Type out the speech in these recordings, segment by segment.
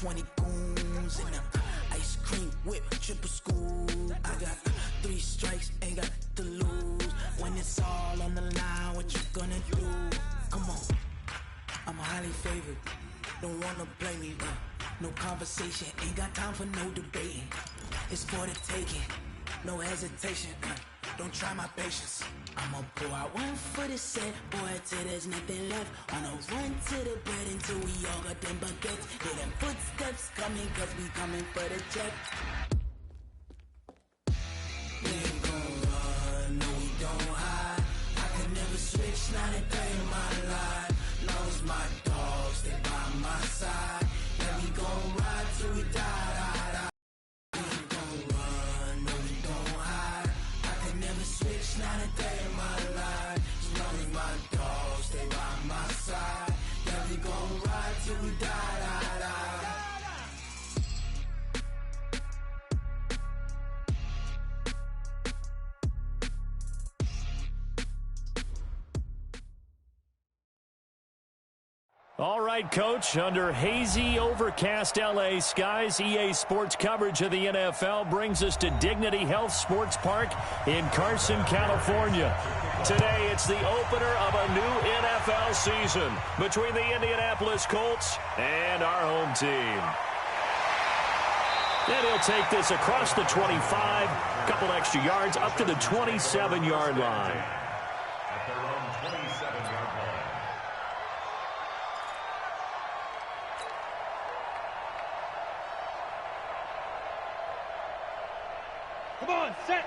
20 goons in them. Ice cream whip, triple school. I got 3 strikes, ain't got to lose. When it's all on the line, what you gonna do? Come on, I'm highly favored. Don't wanna play me, no conversation. Ain't got time for no debating. It's for the taking, no hesitation. Don't try my patience. I'ma pull out one foot and set, boy, till there's nothing left. On a run to the bread until we all got them baguettes. Hear them footsteps coming, cause we coming for the check. We ain't gon' run, no we don't hide. I could never switch, not a day in my life. Long as my dogs, they by my side. Yeah, we gon' ride till we die. We ain't gon' run, no we don't hide. I could never switch, not a day in my life. As long as my dogs, they by my side. Yeah, we gon' ride till we die. All right, Coach, under hazy, overcast L.A. skies, EA Sports coverage of the NFL brings us to Dignity Health Sports Park in Carson, California. Today, it's the opener of a new NFL season between the Indianapolis Colts and our home team. And he'll take this across the 25, a couple extra yards, up to the 27-yard line. Come on, set.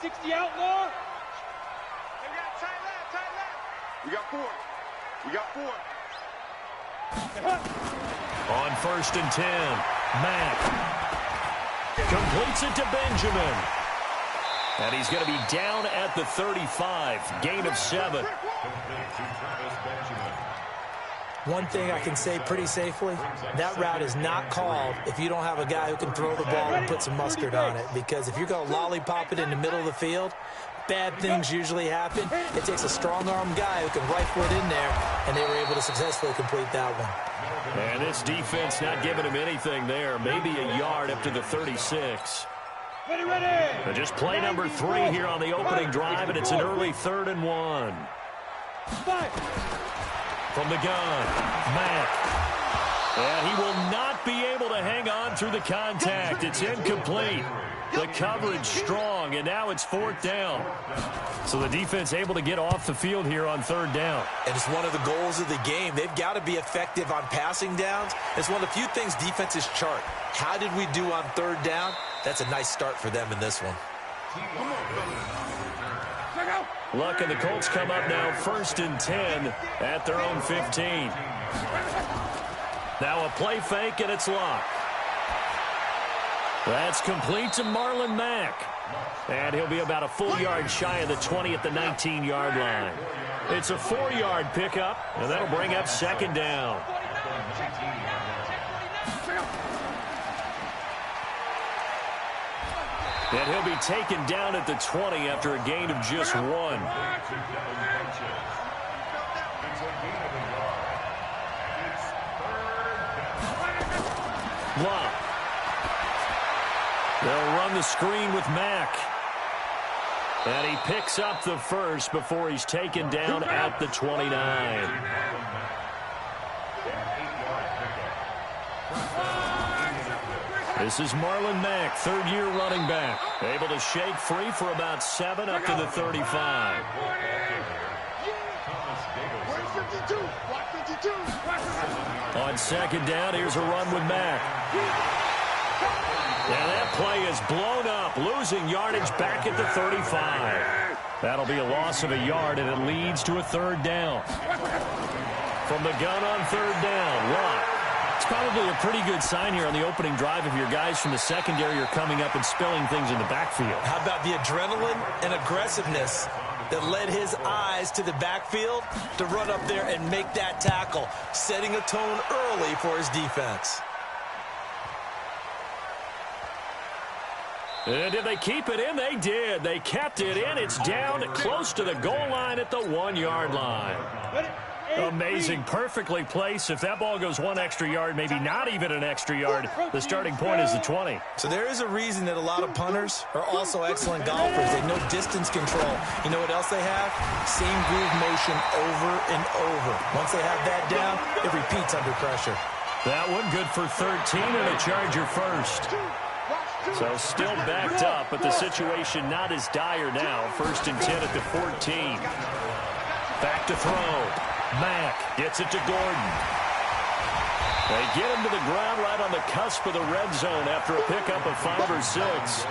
60 outlaw. We got tight left. We got 4. On 1st and 10, Mack completes it to Benjamin. And he's going to be down at the 35. Gain of 7. One thing I can say pretty safely, that route is not called if you don't have a guy who can throw the ball and put some mustard on it. Because if you're going to lollipop it in the middle of the field, bad things usually happen. It takes a strong-arm guy who can rifle it in there, and they were able to successfully complete that one. And this defense not giving him anything there. Maybe a yard up to the 36. But just play number 3 here on the opening drive, and it's an early 3rd and 1. From the gun, Mack. And he will not be able to hang on through the contact. It's incomplete. The coverage strong, and now it's 4th down. So the defense able to get off the field here on 3rd down. And it's one of the goals of the game. They've got to be effective on passing downs. It's one of the few things defenses chart. How did we do on 3rd down? That's a nice start for them in this one. Luck and the Colts come up now 1st and 10 at their own 15. Now a play fake, and it's locked. That's complete to Marlon Mack. And he'll be about a full yard shy of the 20 at the 19-yard line. It's a 4-yard pickup, and that'll bring up 2nd down. And he'll be taken down at the 20 after a gain of just 1. Blunt. They'll run the screen with Mack. And he picks up the first before he's taken down at the 29. This is Marlon Mack, 3rd-year running back. Able to shake free for about 7 up to the 35. On 2nd down, here's a run with Mack. And that play is blown up, losing yardage back at the 35. That'll be a loss of a yard, and it leads to a 3rd down. From the gun on 3rd down, Watt. It's probably a pretty good sign here on the opening drive if your guys from the secondary are coming up and spilling things in the backfield. How about the adrenaline and aggressiveness that led his eyes to the backfield to run up there and make that tackle, setting a tone early for his defense. And did they keep it in? They did. They kept it in. It's down close to the goal line at the 1-yard line. Amazing. Perfectly placed. If that ball goes one extra yard, maybe not even an extra yard, the starting point is the 20. So there is a reason that a lot of punters are also excellent golfers. They know distance control. You know what else they have? Same groove motion over and over. Once they have that down, it repeats under pressure. That one good for 13 and a Charger first. So still backed up, but the situation not as dire now. 1st and 10 at the 14. Back to throw. Mack gets it to Gordon. They get him to the ground right on the cusp of the red zone after a pickup of 5 or 6.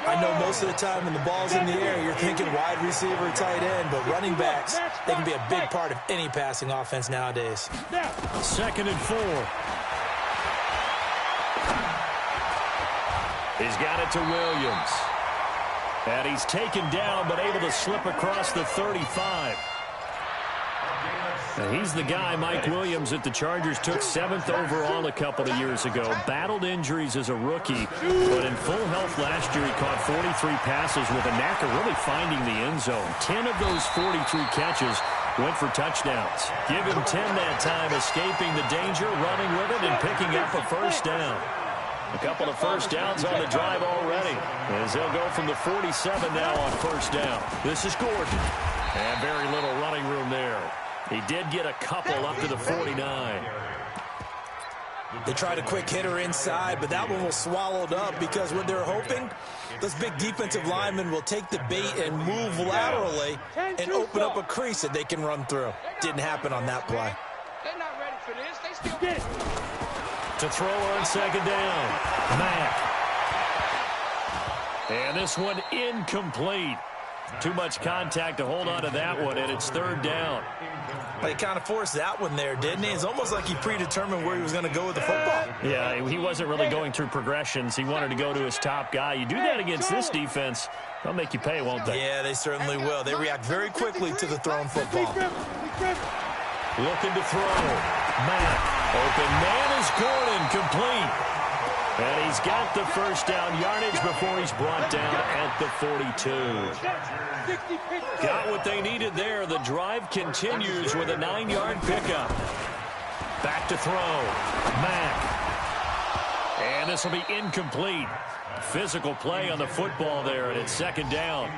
I know most of the time when the ball's in the air, you're thinking wide receiver, tight end, but running backs, they can be a big part of any passing offense nowadays. 2nd and 4. He's got it to Williams. And he's taken down, but able to slip across the 35. And he's the guy, Mike Williams, that the Chargers took 7th overall a couple of years ago. Battled injuries as a rookie, but in full health last year, he caught 43 passes with a knack of really finding the end zone. 10 of those 43 catches went for touchdowns. Give him 10 that time, escaping the danger, running with it, and picking up a first down. A couple of first downs on the drive already, as they'll go from the 47 now on first down. This is Gordon, and very little running room there. He did get a couple up to the 49. They tried a quick hitter inside, but that one was swallowed up because what they're hoping, those big defensive linemen will take the bait and move laterally and open up a crease that they can run through. Didn't happen on that play. They're not ready for this. They still get it. To throw on 2nd down, Mack. And this one incomplete. Too much contact to hold on to that one, and it's 3rd down. He kind of forced that one there, didn't he? It's almost like he predetermined where he was going to go with the football. Yeah, he wasn't really going through progressions. He wanted to go to his top guy. You do that against this defense, they'll make you pay, won't they? Yeah, they certainly will. They react very quickly to the thrown football. Looking to throw. Mack. Open man is Gordon, complete. And he's got the first down yardage before he's brought down at the 42. Got what they needed there. The drive continues with a 9-yard pickup. Back to throw. Mack. And this will be incomplete. Physical play on the football there, and it's 2nd down.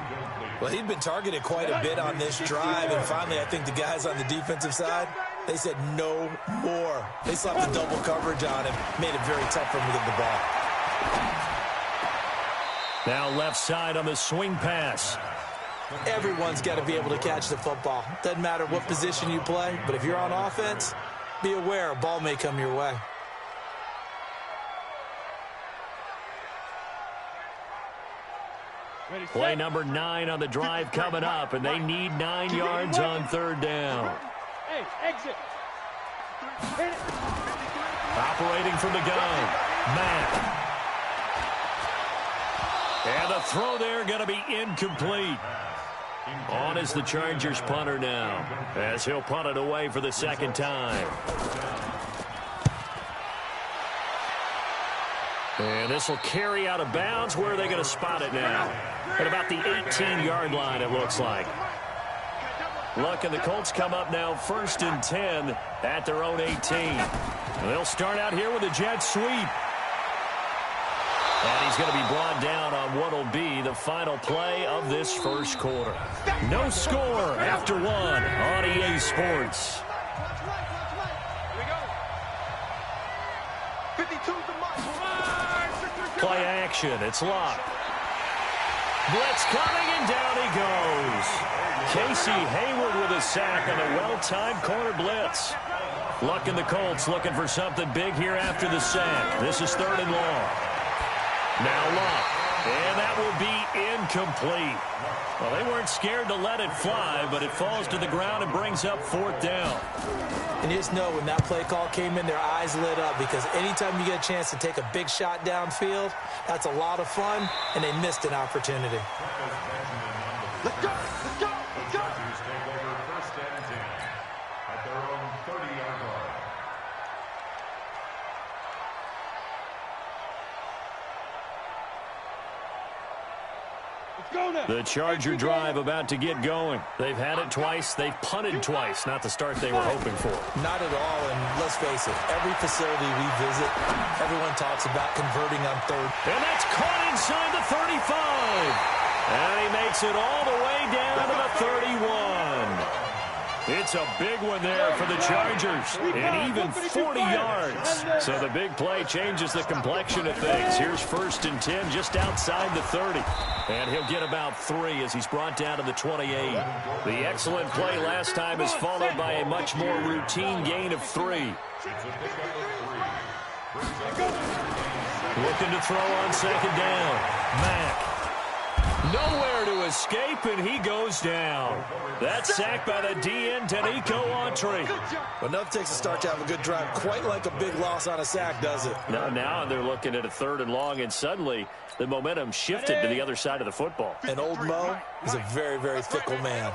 Well, he'd been targeted quite a bit on this drive, and finally I think the guys on the defensive side, they said no more. They slapped the double coverage on him, made it very tough for him to get the ball. Now left side on the swing pass. Everyone's got to be able to catch the football. Doesn't matter what position you play, but if you're on offense, be aware a ball may come your way. Play number 9 on the drive coming up, and they need 9 yards on 3rd down. Hey, exit. Operating from the gun, Mack. And the throw there going to be incomplete. On is the Chargers punter now, as he'll punt it away for the 2nd time. And this will carry out of bounds. Where are they going to spot it now? At about the 18-yard line, it looks like. Look, and the Colts come up now 1st and 10 at their own 18. They'll start out here with a jet sweep. And he's going to be brought down on what will be the final play of this first quarter. No score after 1 on EA Sports. Play action. It's locked. Blitz coming, and down he goes. Casey Hayward with a sack on a well-timed corner blitz. Luck in the Colts looking for something big here after the sack. This is 3rd and long. Now Luck, and that will be incomplete. Well, they weren't scared to let it fly, but it falls to the ground and brings up 4th down. And you just know when that play call came in, their eyes lit up, because anytime you get a chance to take a big shot downfield, that's a lot of fun, and they missed an opportunity. Let's go, let's go, let's go. Take over 1st and 10 at their own 30-yard line. The Charger drive about to get going. They've had it twice. They've punted twice. Not the start they were hoping for. Not at all, and let's face it, every facility we visit, everyone talks about converting on third. And that's caught inside the 35. And he makes it all the way down to the 31. It's a big one there for the Chargers, and even 40 yards. So the big play changes the complexion of things. Here's 1st and 10 just outside the 30. And he'll get about 3 as he's brought down to the 28. The excellent play last time is followed by a much more routine gain of 3. Looking to throw on 2nd down. Mack. Nowhere to escape, and he goes down. That's sacked by the DN, Tanico Autry. But enough takes a start to have a good drive. Quite like a big loss on a sack, does it? Now they're looking at a 3rd and long, and suddenly the momentum shifted to the other side of the football. And old Mo is a very, very fickle man.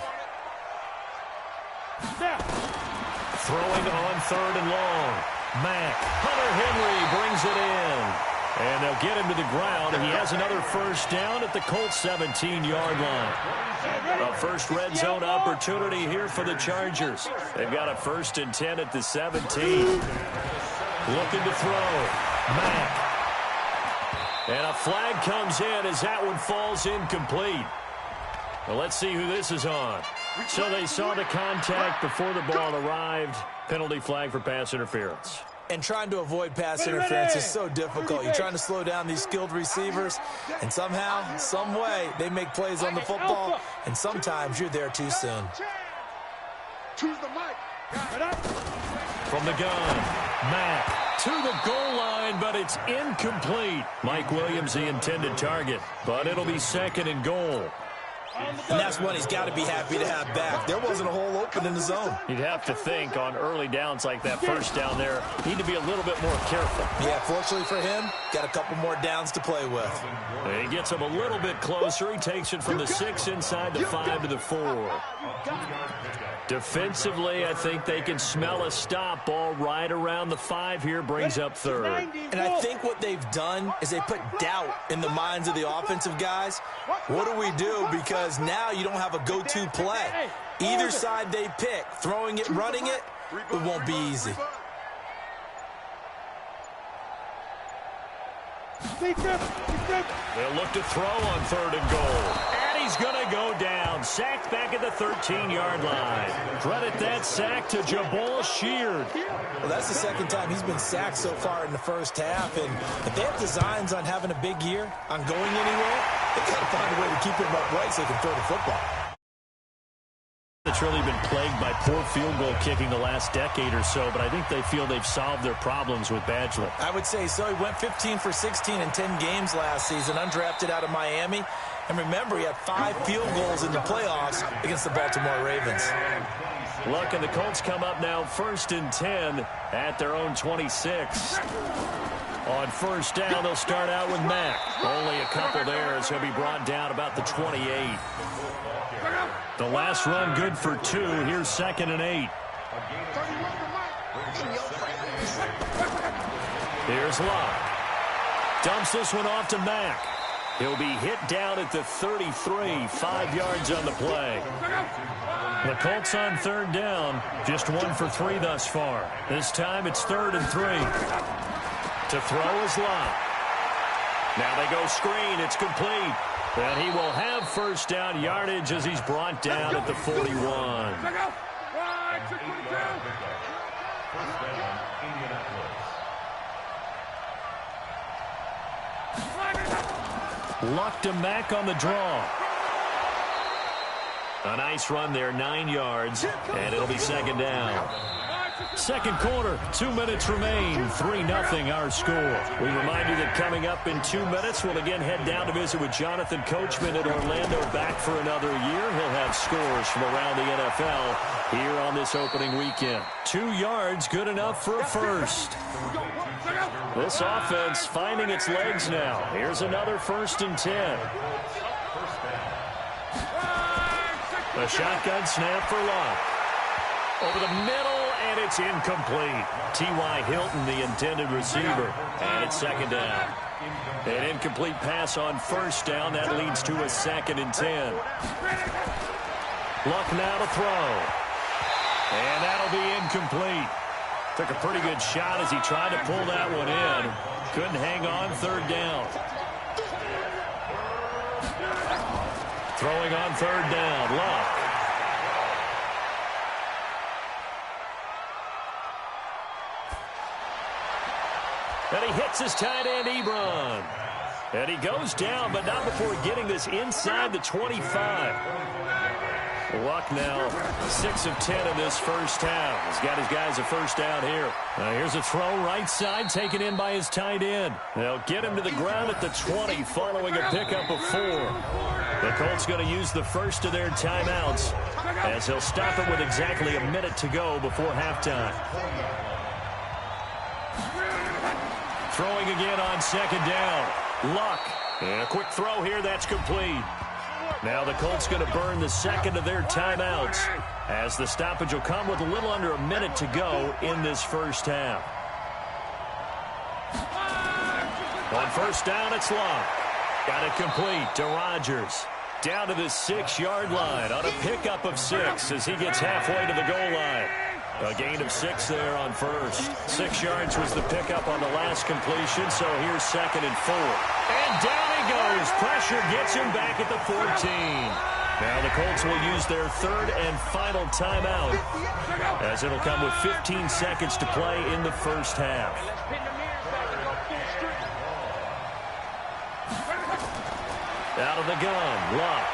Throwing on 3rd and long. Mack. Hunter Henry brings it in. And they'll get him to the ground, and he has another 1st down at the Colts 17-yard line. A first red zone opportunity here for the Chargers. They've got a 1st and 10 at the 17. Looking to throw. Mack. And a flag comes in as that one falls incomplete. Well, let's see who this is on. So they saw the contact before the ball arrived. Penalty flag for pass interference. And trying to avoid pass interference is so difficult. You're trying to slow down these skilled receivers, and somehow, some way, they make plays on the football, and sometimes you're there too soon. From the gun, Mack to the goal line, but it's incomplete. Mike Williams, the intended target, but it'll be 2nd and goal. And that's one he's got to be happy to have back. There wasn't a hole open in the zone. You'd have to think on early downs like that 1st down there, need to be a little bit more careful. Yeah, fortunately for him, got a couple more downs to play with. And he gets him a little bit closer. He takes it from the 6 inside the 5 to the 4. Defensively, I think they can smell a stop ball right around the 5 here, brings up 3rd. And I think what they've done is they put doubt in the minds of the offensive guys. What do we do? Because now you don't have a go-to play. Either side they pick, throwing it, running it, it won't be easy. They'll look to throw on 3rd and goal. And he's going to go down. Sacked back at the 13-yard line. Credit that sack to Jabal Sheard. Well, that's the 2nd time he's been sacked so far in the 1st half. And if they have designs on having a big year, on going anywhere, they got to find a way to keep him upright so they can throw the football. It's really been plagued by poor field goal kicking the last decade or so, but I think they feel they've solved their problems with Badgley. I would say so. He went 15 for 16 in 10 games last season, undrafted out of Miami. And remember, he had 5 field goals in the playoffs against the Baltimore Ravens. Look, and the Colts come up now 1st and 10 at their own 26. On 1st down, they'll start out with Mack. Only a couple there as he'll be brought down about the 28. The last run good for 2. Here's 2nd and 8. Here's Locke. Dumps this one off to Mack. He'll be hit down at the 33, 5 yards on the play. The Colts on 3rd down, just 1 for 3 thus far. This time it's 3rd and 3. To throw is Locke. Now they go screen. It's complete. And he will have 1st down yardage as he's brought down at the 41. Luck to Mack on the draw. A nice run there, 9 yards, and it'll be 2nd down. 2nd quarter, 2 minutes remain, 3-0 our score. We remind you that coming up in 2 minutes, we'll again head down to visit with Jonathan Coachman at Orlando, back for another year. He'll have scores from around the NFL here on this opening weekend. 2 yards, good enough for a first. This offense finding its legs now. Here's another 1st and 10. A shotgun snap for Locke. Over the middle, and And it's incomplete. T.Y. Hilton, the intended receiver. And it's second down. An incomplete pass on first down. That leads to a 2nd and 10. Luck now to throw. And that'll be incomplete. Took a pretty good shot as he tried to pull that one in. Couldn't hang on, 3rd down. Throwing on 3rd down, Luck. And he hits his tight end, Ebron. And he goes down, but not before getting this inside the 25. Luck now 6 of 10 in this first half. He's got his guys a first down here. Here's a throw right side taken in by his tight end. They'll get him to the ground at the 20 following a pickup of 4. The Colts going to use the first of their timeouts as they'll stop it with exactly a minute to go before halftime. Throwing again on 2nd down. Luck. And a quick throw here. That's complete. Now the Colts going to burn the 2nd of their timeouts as the stoppage will come with a little under a minute to go in this first half. On first down, it's Luck. Got it complete to Rodgers. Down to the 6-yard line on a pickup of 6 as he gets halfway to the goal line. A gain of 6 there on first. 6 yards was the pickup on the last completion, so here's 2nd and 4. And down he goes. Pressure gets him back at the 14. Now the Colts will use their 3rd and final timeout as it'll come with 15 seconds to play in the first half. Out of the gun, Luck.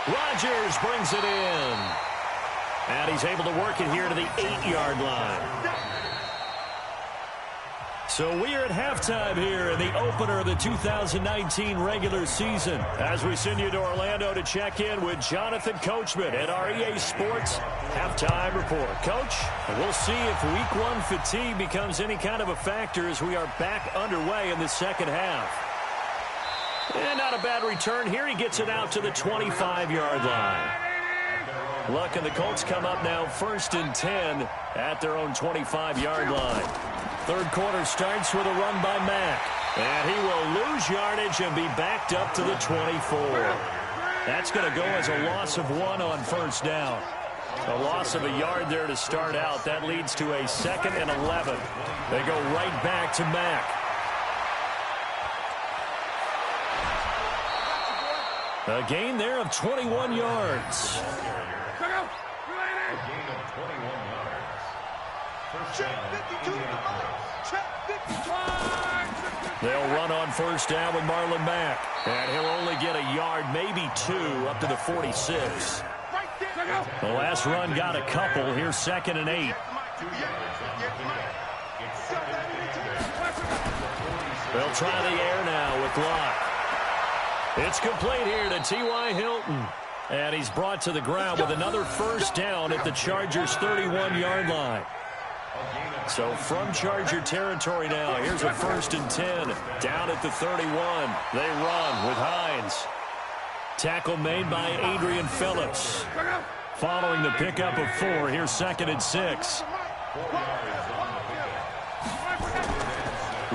Rodgers brings it in. And he's able to work it here to the 8-yard line. So we are at halftime here in the opener of the 2019 regular season. As we send you to Orlando to check in with Jonathan Coachman at our EA Sports Halftime Report. Coach, we'll see if Week 1 fatigue becomes any kind of a factor as we are back underway in the second half. And not a bad return here. He gets it out to the 25-yard line. Luck and the Colts come up now 1st and 10 at their own 25-yard line. Third quarter starts with a run by Mack. And he will lose yardage and be backed up to the 24. That's going to go as a loss of 1 on first down. A loss of a yard there to start out. That leads to a 2nd and 11. They go right back to Mack. A gain there of 21 yards. They'll run on first down with Marlon Mack. And he'll only get a yard, maybe 2, up to the 46. The last run got a couple. Here's 2nd and 8. They'll try the air now with Luck. It's complete here to T.Y. Hilton. And he's brought to the ground with another first down at the Chargers' 31-yard line. So from Charger territory now, here's a 1st and 10. Down at the 31. They run with Hines. Tackle made by Adrian Phillips. Following the pickup of 4, here's 2nd and 6.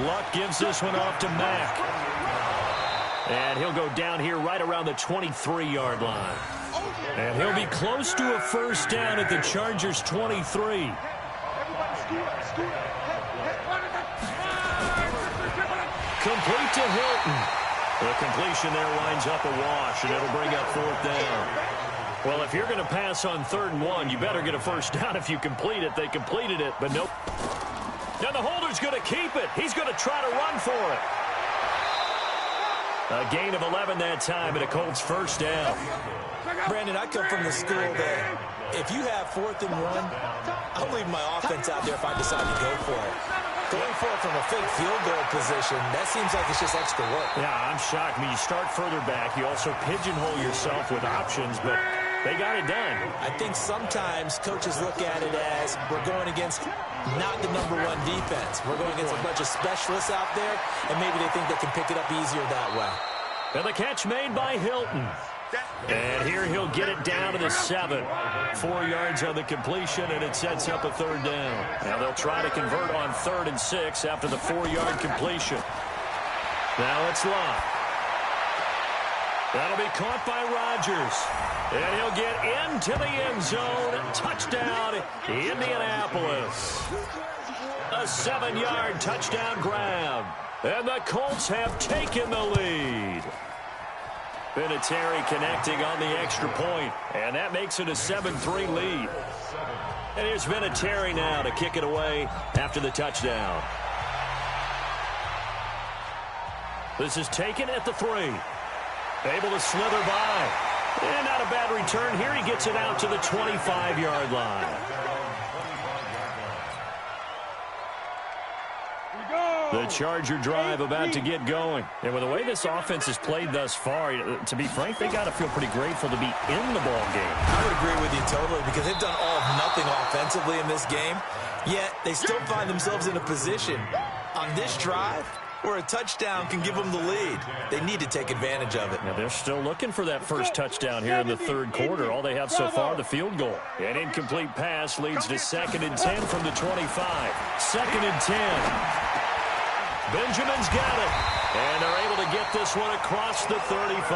Luck gives this one off to Mack. And he'll go down here right around the 23-yard line. And he'll be close to a first down at the Chargers' 23. Complete to Hilton. The completion there winds up a wash, and it'll bring up 4th down. Well, if you're going to pass on 3rd and 1, you better get a first down if you complete it. They completed it, but nope. Now the holder's going to keep it. He's going to try to run for it. A gain of 11 that time and a Colts first down. Brandon, I come from the school that if you have 4th and 1, I'm leaving my offense out there if I decide to go for it. Going for it from a fake field goal position, that seems like it's just extra work. Yeah, I'm shocked. I mean, you start further back. You also pigeonhole yourself with options, but they got it done. I think sometimes coaches look at it as we're going against not the #1 defense. We're going against a bunch of specialists out there, and maybe they think they can pick it up easier that way. And the catch made by Hilton. And here he'll get it down to the 7. 4 yards on the completion, and it sets up a 3rd down. Now they'll try to convert on 3rd and 6 after the 4-yard completion. Now it's Locke. That'll be caught by Rodgers. And he'll get into the end zone. Touchdown, Indianapolis. A 7-yard touchdown grab. And the Colts have taken the lead. Vinatieri connecting on the extra point, and that makes it a 7-3 lead. And here's Vinatieri now to kick it away after the touchdown. This is taken at the 3. Able to slither by. And not a bad return here. He gets it out to the 25-yard line. The Charger drive about to get going. And with the way this offense has played thus far, to be frank, they got to feel pretty grateful to be in the ball game. I would agree with you totally, because they've done all of nothing offensively in this game, yet they still find themselves in a position on this drive where a touchdown can give them the lead. They need to take advantage of it. Now they're still looking for that first touchdown here in the 3rd quarter. All they have so far, the field goal. An incomplete pass leads to 2nd and 10 from the 25. 2nd and 10. Benjamin's got it. And they're able to get this one across the 35.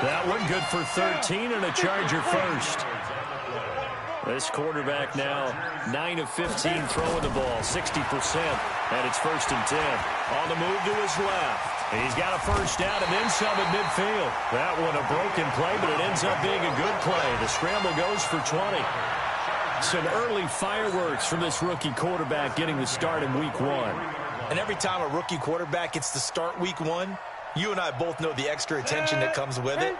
That one good for 13 and a Charger first. This quarterback now 9 of 15 throwing the ball, 60%. And it's 1st and 10. On the move to his left. He's got a first down and then some at midfield. That one a broken play, but it ends up being a good play. The scramble goes for 20. Some early fireworks from this rookie quarterback getting the start in week 1. And every time a rookie quarterback gets to start week 1, you and I both know the extra attention that comes with it.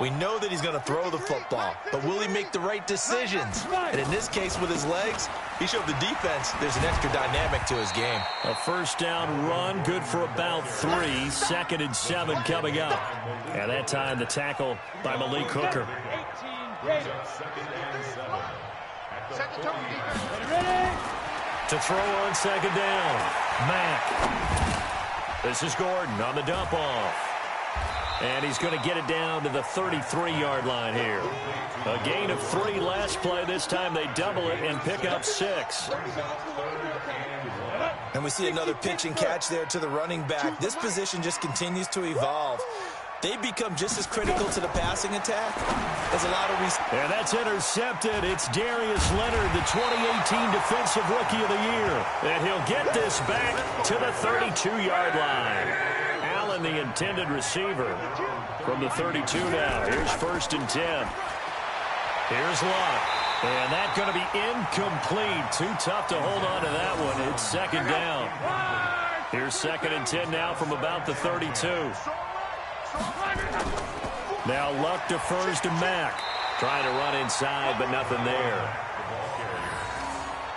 We know that he's going to throw the football, but will he make the right decisions? And in this case with his legs, he showed the defense there's an extra dynamic to his game. A first down run, good for about 3. 2nd and 7 coming up. And that time the tackle by Malik Hooker. To throw on 2nd down, Mack. This is Gordon on the dump off. And he's going to get it down to the 33-yard line here. A gain of 3 last play. This time they double it and pick up 6. And we see another pitch and catch there to the running back. This position just continues to evolve. They become just as critical to the passing attack as a lot of And that's intercepted. It's Darius Leonard, the 2018 Defensive Rookie of the Year. And he'll get this back to the 32-yard line. Allen, the intended receiver, from the 32 now. Here's 1st and 10. Here's Locke. And that's going to be incomplete. Too tough to hold on to that one. It's 2nd down. Here's 2nd and 10 now from about the 32. Now Luck defers to Mack. Trying to run inside, but nothing there.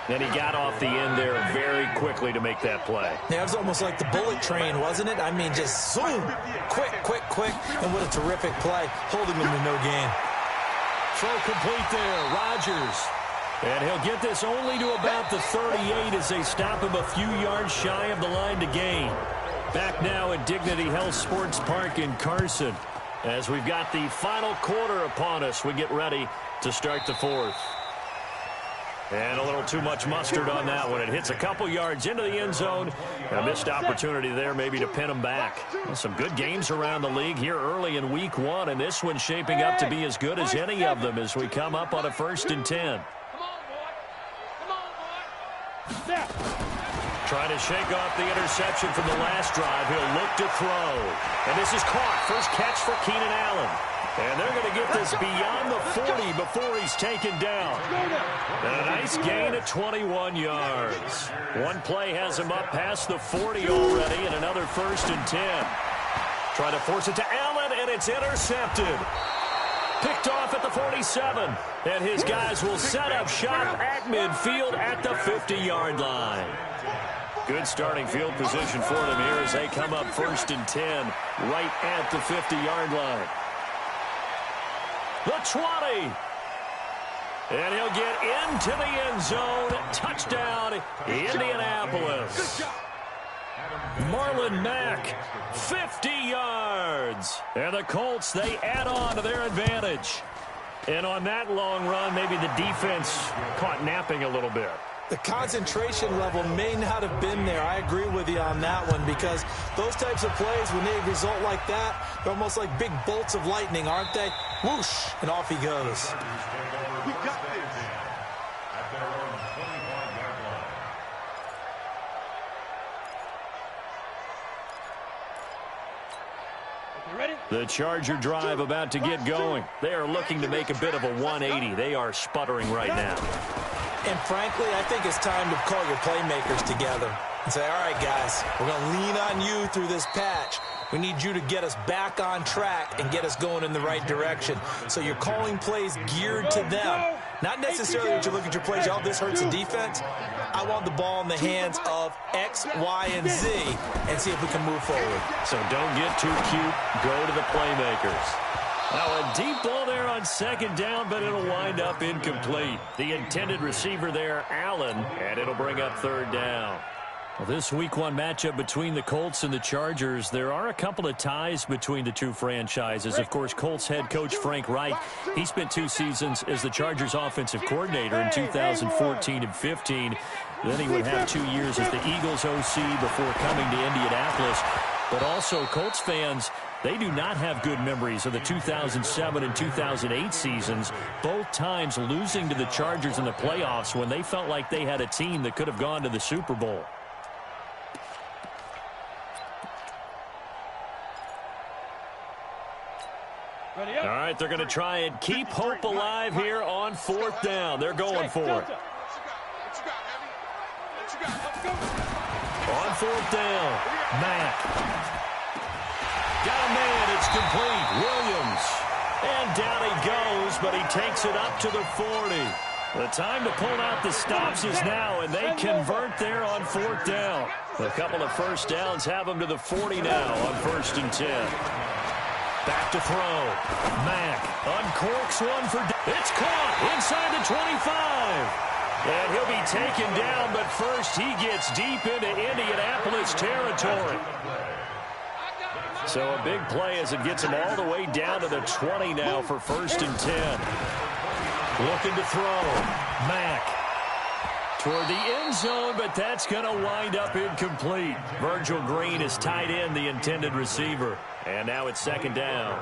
Then he got off the end there very quickly to make that play. Yeah, it was almost like the bullet train, wasn't it? I mean, just zoom, quick, quick, quick. And what a terrific play, holding him to no gain. Throw complete there, Rodgers. And he'll get this only to about the 38 as they stop him a few yards shy of the line to gain. Back now at Dignity Health Sports Park in Carson. As we've got the final quarter upon us, we get ready to start the 4th. And a little too much mustard on that one. It hits a couple yards into the end zone. A missed opportunity there maybe to pin them back. Well, some good games around the league here early in week 1, and this one's shaping up to be as good as any of them as we come up on a 1st and 10. Trying to shake off the interception from the last drive. He'll look to throw. And this is caught. First catch for Keenan Allen. And they're going to get this beyond the 40 before he's taken down. And a nice gain at 21 yards. One play has him up past the 40 already, and another 1st and 10. Trying to force it to Allen, and it's intercepted. Picked off at the 47. And his guys will set up shop at midfield at the 50-yard line. Good starting field position for them here as they come up 1st and 10 right at the 50-yard line. The 20. And he'll get into the end zone. Touchdown, Indianapolis. Marlon Mack, 50 yards. And the Colts, they add on to their advantage. And on that long run, maybe the defense caught napping a little bit. The concentration level may not have been there. I agree with you on that one, because those types of plays, when they result like that, they're almost like big bolts of lightning, aren't they? Whoosh, and off he goes. We got this. At their own 25-yard line. The Charger drive about to get going. They are looking to make a bit of a 180. They are sputtering right now. And frankly, I think it's time to call your playmakers together and say, all right, guys, we're going to lean on you through this patch. We need you to get us back on track and get us going in the right direction. So you're calling plays geared to them. Not necessarily that you look at your plays, oh, this hurts the defense. I want the ball in the hands of X, Y, and Z and see if we can move forward. So don't get too cute. Go to the playmakers. Now a deep ball there on second down, but it'll wind up incomplete. The intended receiver there, Allen, and it'll bring up third down. Well, this Week 1 matchup between the Colts and the Chargers, there are a couple of ties between the two franchises. Of course, Colts head coach Frank Reich, he spent 2 seasons as the Chargers offensive coordinator in 2014 and 15. Then he would have 2 years as the Eagles OC before coming to Indianapolis. But also, Colts fans, they do not have good memories of the 2007 and 2008 seasons, both times losing to the Chargers in the playoffs when they felt like they had a team that could have gone to the Super Bowl. All right, they're going to try and keep hope alive here on fourth down. They're going for it. On fourth down, Mack. Got a man, it's complete. Williams. And down he goes, but he takes it up to the 40. The time to pull out the stops is now, and they convert there on fourth down. A couple of first downs have them to the 40 now on 1st and 10. Back to throw. Mack uncorks one for... It's caught inside the 25. And he'll be taken down, but first he gets deep into Indianapolis territory. So a big play as it gets him all the way down to the 20 now for 1st and 10. Looking to throw. Mack toward the end zone, but that's going to wind up incomplete. Virgil Green is tied in, the intended receiver. And now it's 2nd down.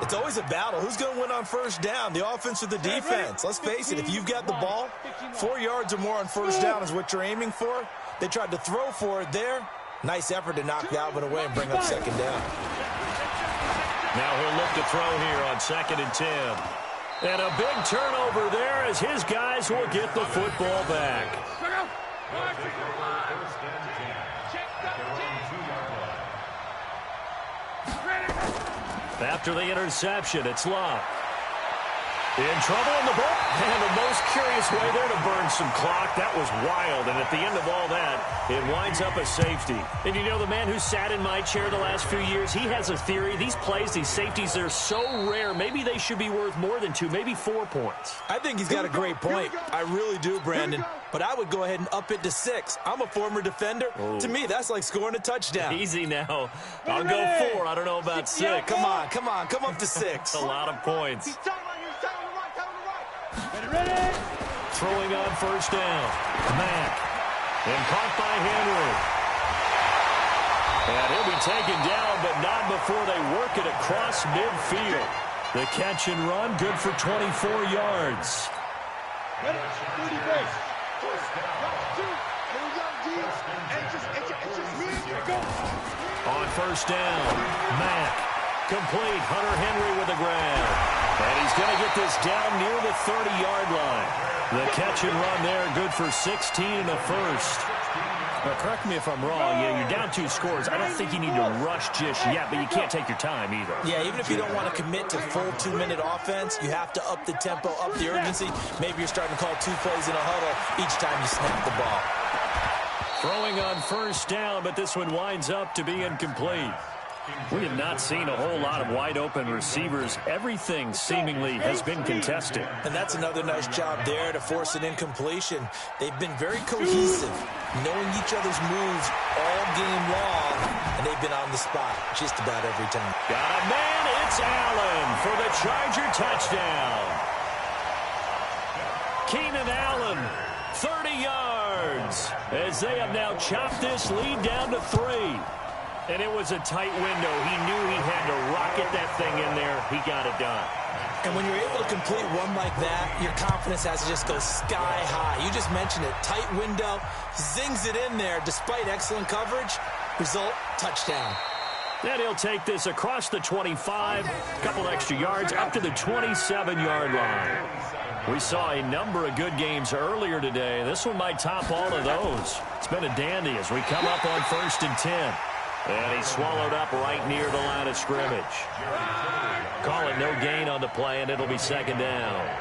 It's always a battle. Who's going to win on first down, the offense or the defense? Let's face it, if you've got the ball, 4 yards or more on first down is what you're aiming for. They tried to throw for it there. Nice effort to knock Dalvin away and bring up 2nd down. Now he'll look to throw here on 2nd and 10. And a big turnover there as his guys will get the football back. After the interception, it's Love. In trouble in the ball. And the most curious way there to burn some clock. That was wild. And at the end of all that, it winds up a safety. And you know, the man who sat in my chair the last few years, he has a theory. These plays, these safeties, they're so rare. Maybe they should be worth more than 2, maybe 4 points. I think he's got a great point. I really do, Brandon. But I would go ahead and up it to 6. I'm a former defender. To me, that's like scoring a touchdown. Easy now. I'll go 4. I don't know about 6. Come on. Come up to 6. A lot of points. Throwing on first down. Mack. And caught by Henry. And he'll be taken down, but not before they work it across midfield. The catch and run, good for 24 yards. On first down, Mack. Complete. Hunter Henry with the grab. And he's going to get this down near the 30-yard line. The catch and run there, good for 16 and a first. Now, correct me if I'm wrong. Yeah, you're down 2 scores. I don't think you need to rush just yet, but you can't take your time either. Yeah, even if you don't want to commit to full 2-minute offense, you have to up the tempo, up the urgency. Maybe you're starting to call 2 plays in a huddle each time you snap the ball. Throwing on first down, but this one winds up to be incomplete. We have not seen a whole lot of wide-open receivers. Everything seemingly has been contested. And that's another nice job there to force an incompletion. They've been very cohesive, knowing each other's moves all game long, they've been on the spot just about every time. Got a man. It's Allen for the Charger touchdown. Keenan Allen, 30 yards, as they have now chopped this lead down to 3. And it was a tight window. He knew he had to rocket that thing in there. He got it done. And when you're able to complete one like that, your confidence has to just go sky high. You just mentioned it. Tight window, zings it in there despite excellent coverage. Result, touchdown. Then he'll take this across the 25, a couple extra yards, up to the 27-yard line. We saw a number of good games earlier today. This one might top all of those. It's been a dandy as we come up on 1st and 10. And he's swallowed up right near the line of scrimmage. Call it no gain on the play, and it'll be 2nd down.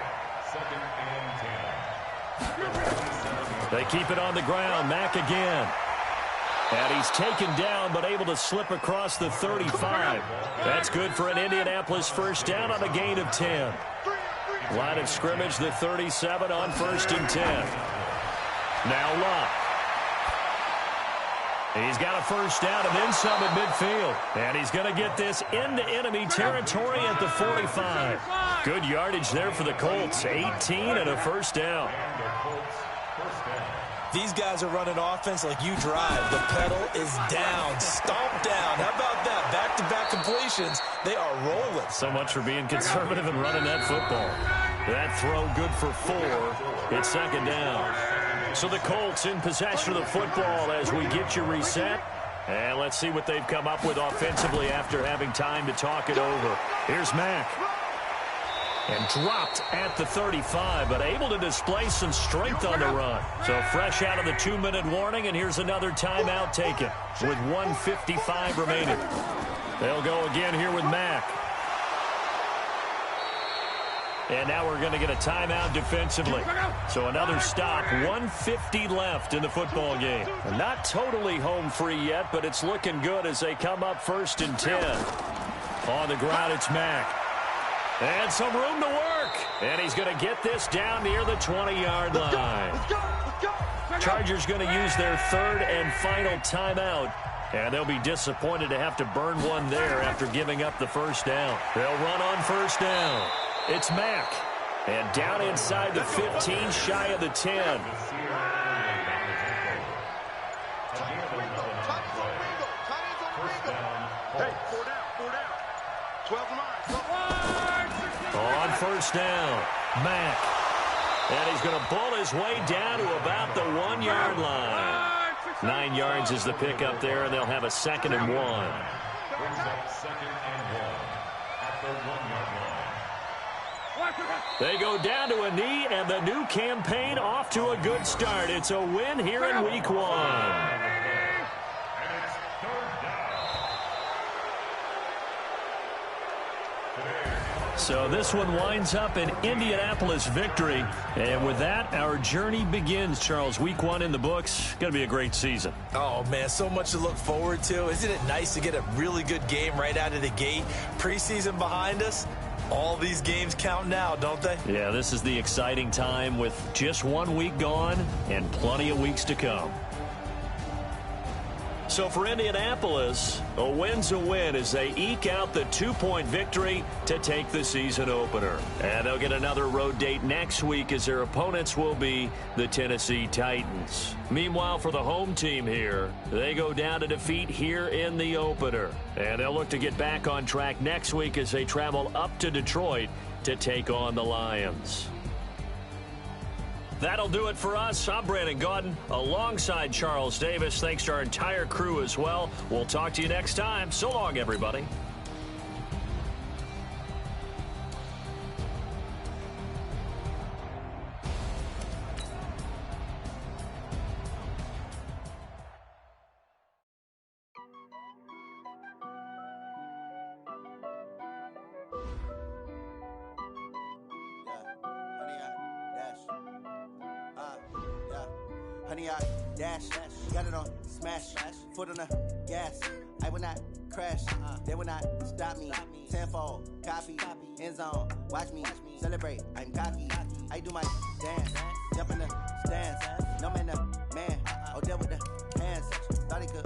They keep it on the ground. Mack again. And he's taken down, but able to slip across the 35. That's good for an Indianapolis 1st down on a gain of 10. Line of scrimmage, the 37 on 1st and 10. Now Luck. He's got a 1st down and then some at midfield. And he's going to get this into enemy territory at the 45. Good yardage there for the Colts. 18 and a 1st down. These guys are running offense like you drive. The pedal is down, stomped down. How about that? Back-to-back completions. They are rolling. So much for being conservative and running that football. That throw good for 4. It's 2nd down. So the Colts in possession of the football as we get you reset. And let's see what they've come up with offensively after having time to talk it over. Here's Mack. And dropped at the 35, but able to display some strength on the run. So fresh out of the 2-minute warning, and here's another timeout taken with 1:55 remaining. They'll go again here with Mack. And now we're going to get a timeout defensively. So another stop, 1:50 left in the football game. And not totally home free yet, but it's looking good as they come up 1st and 10. On the ground, it's Mack. And some room to work. And he's going to get this down near the 20-yard line. Chargers going to use their 3rd and final timeout. And they'll be disappointed to have to burn one there after giving up the 1st down. They'll run on 1st down. It's Mack. And down inside the 15, shy of the 10. Hey, 4 down. 12 to 9. On 1st down, Mack. And he's going to pull his way down to about the 1-yard line. 9 yards is the pickup there, and they'll have a 2nd and 1. Brings up 2nd and 1 at the 1-yard line. They go down to a knee, and the new campaign off to a good start. It's a win here in Week 1. So this one winds up an Indianapolis victory. And with that, our journey begins, Charles. Week 1 in the books. Going to be a great season. Oh, man, so much to look forward to. Isn't it nice to get a really good game right out of the gate? Preseason behind us. All these games count now, don't they? Yeah, this is the exciting time with just 1 week gone and plenty of weeks to come. So for Indianapolis, a win's a win as they eke out the 2-point victory to take the season opener. And they'll get another road date next week as their opponents will be the Tennessee Titans. Meanwhile, for the home team here, they go down to defeat here in the opener. And they'll look to get back on track next week as they travel up to Detroit to take on the Lions. That'll do it for us. I'm Brandon Gaudin alongside Charles Davis. Thanks to our entire crew as well. We'll talk to you next time. So long, everybody. Honey, I dash, got it on smash, foot on the gas. I will not crash, they will not stop me. Tenfold, copy, end zone, watch me celebrate. I'm cocky, I do my dance, jump in the stands. No man, the man, oh, there with the hands. Thought he could